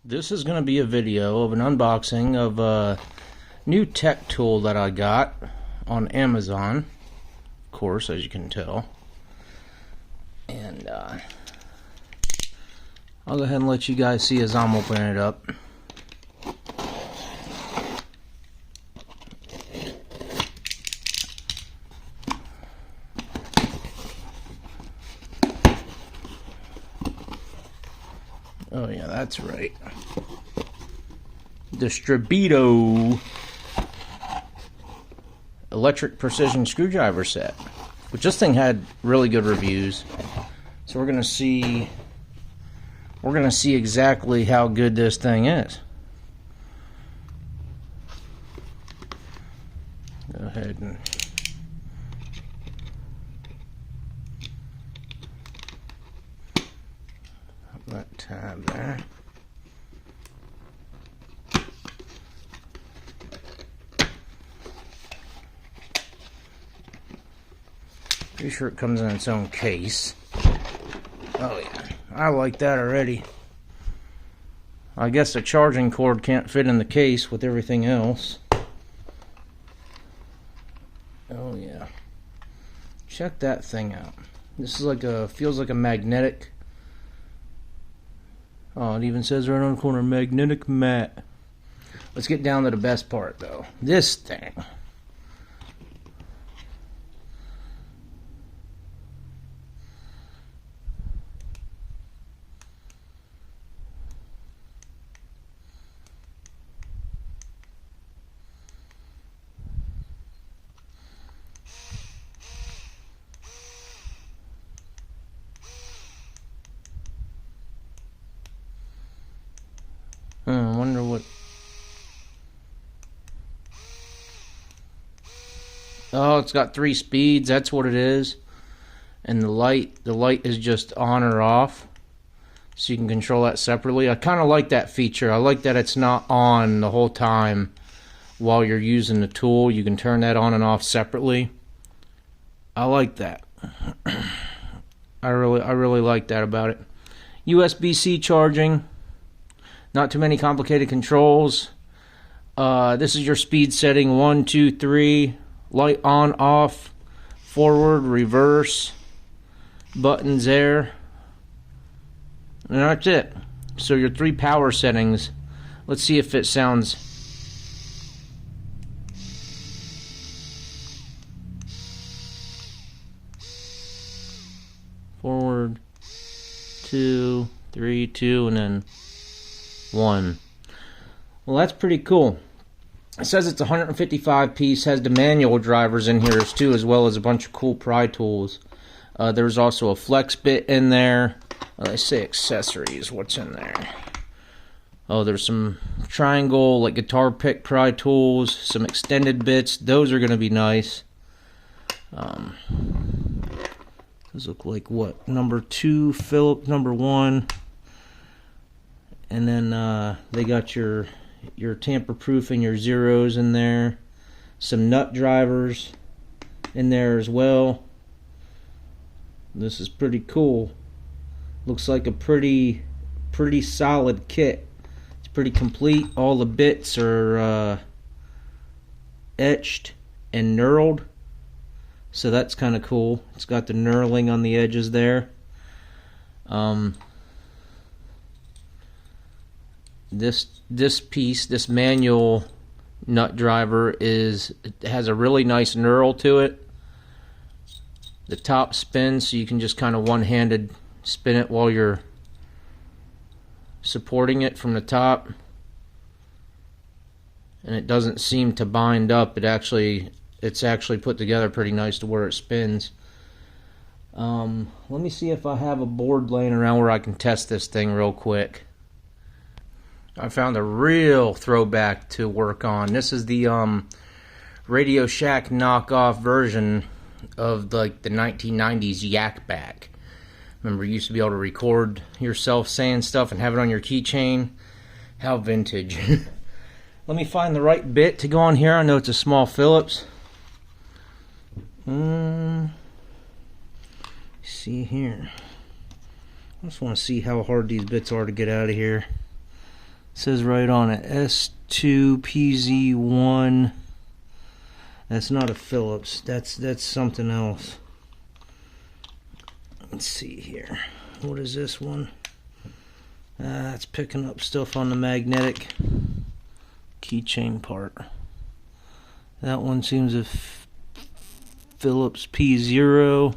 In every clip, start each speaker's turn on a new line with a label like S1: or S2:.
S1: This is going to be a video of an unboxing of a new tech tool that I got on Amazon, of course, as you can tell. And I'll go ahead and let you guys see as I'm opening it up. Oh yeah, that's right. The Strebito electric precision screwdriver set, which this thing had really good reviews. So we're gonna see exactly how good this thing is. Go ahead and that tab there. Pretty sure it comes in its own case. Oh yeah, I like that already. I guess the charging cord can't fit in the case with everything else. Oh yeah. Check that thing out. This is like feels like a magnetic. Oh, it even says right on the corner, magnetic mat. Let's get down to the best part, though. This thing. I wonder what. Oh, it's got 3 speeds. That's what it is. And the light is just on or off, so you can control that separately. I kind of like that feature. I like that it's not on the whole time while you're using the tool. You can turn that on and off separately. I like that. I really like that about it. USB-C charging. Not too many complicated controls. This is your speed setting: 1, 2, 3. Light on, off, forward, reverse. Buttons there. And that's it. So your 3 power settings. Let's see if it sounds. Forward, 2, 3, 2, and then 1. Well, that's pretty cool. It says it's 155 piece, has the manual drivers in here too, as well as a bunch of cool pry tools. There's also a flex bit in there. Let's say accessories. What's in there? Oh, there's some triangle, like guitar pick pry tools, some extended bits. Those are going to be nice. Those look like what? Number 2, Phillips, number 1. And then they got your tamper-proof and your zeros in there. Some nut drivers in there as well. This is pretty cool. Looks like a pretty solid kit. It's pretty complete. All the bits are etched and knurled, so that's kind of cool. It's got the knurling on the edges there. This piece, this manual nut driver, has a really nice knurl to it. The top spins, so you can just kind of one-handed spin it while you're supporting it from the top. And it doesn't seem to bind up. It's actually put together pretty nice to where it spins. Let me see if I have a board laying around where I can test this thing real quick. I found a real throwback to work on. This is the Radio Shack knockoff version of like the 1990s Yak Back. Remember, you used to be able to record yourself saying stuff and have it on your keychain. How vintage. Let me find the right bit to go on here. I know it's a small Phillips. See here. I just want to see how hard these bits are to get out of here. says right on it, S2PZ1. That's not a Phillips. That's something else. Let's see here. What is this one? It's picking up stuff on the magnetic keychain part. That one seems a Phillips P0.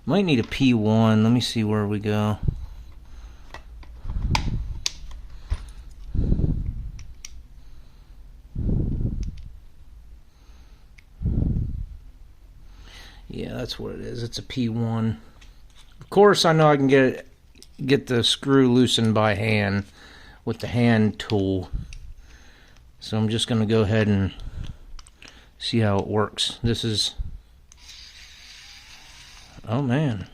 S1: Might need a P1. Let me see where we go. Yeah, that's what it is. It's a P1. Of course, I know I can get the screw loosened by hand with the hand tool. So I'm just going to go ahead and see how it works. This is... Oh, man.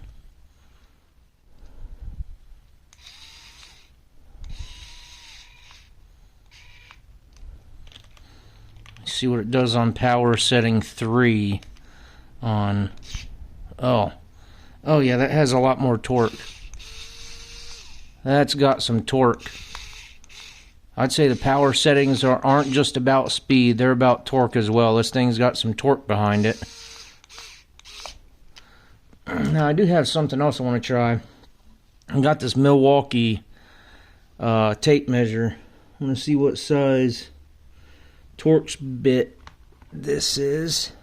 S1: Let's see what it does on power setting 3 on... Oh yeah, that has a lot more torque. That's got some torque. I'd say the power settings aren't just about speed, they're about torque as well. This thing's got some torque behind it. Now I do have something else I want to try. I got this Milwaukee tape measure. I'm going to see what size Torx bit this is.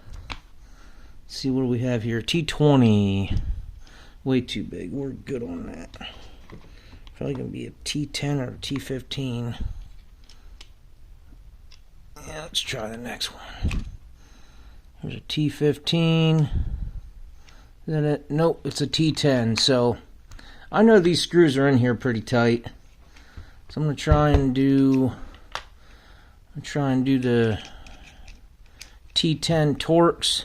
S1: Let's see, what do we have here? T20. Way too big. We're good on that. Probably going to be a T10 or a T15. Yeah, let's try the next one. Here's a T15. Is that it? Nope, it's a T10. So I know these screws are in here pretty tight. So I'm going to try and do the T10 Torx.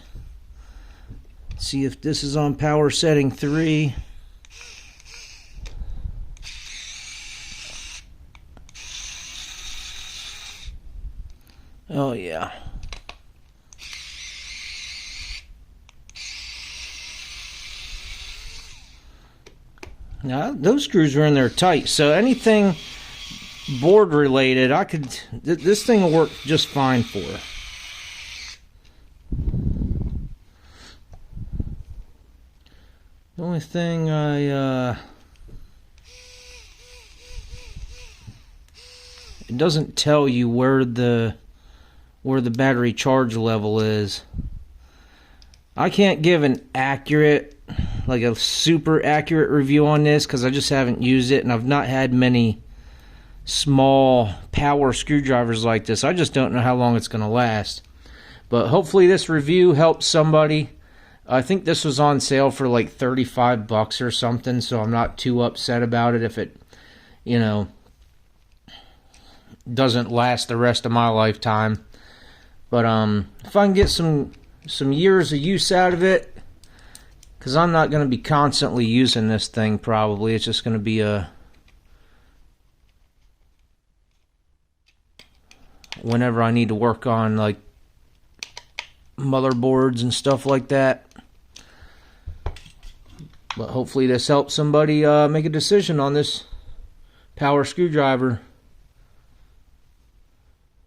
S1: See if this is on power setting 3. Oh yeah. Now those screws are in there tight, so anything board related, this thing will work just fine for. The only thing it doesn't tell you where the battery charge level is. I can't give an accurate, like a super accurate review on this because I just haven't used it, and I've not had many small power screwdrivers like this. I just don't know how long it's going to last. But hopefully this review helps somebody. I think this was on sale for like 35 bucks or something, so I'm not too upset about it if it, you know, doesn't last the rest of my lifetime. But if I can get some years of use out of it, because I'm not going to be constantly using this thing probably. It's just going to be a whenever I need to work on like motherboards and stuff like that. But hopefully this helps somebody make a decision on this power screwdriver.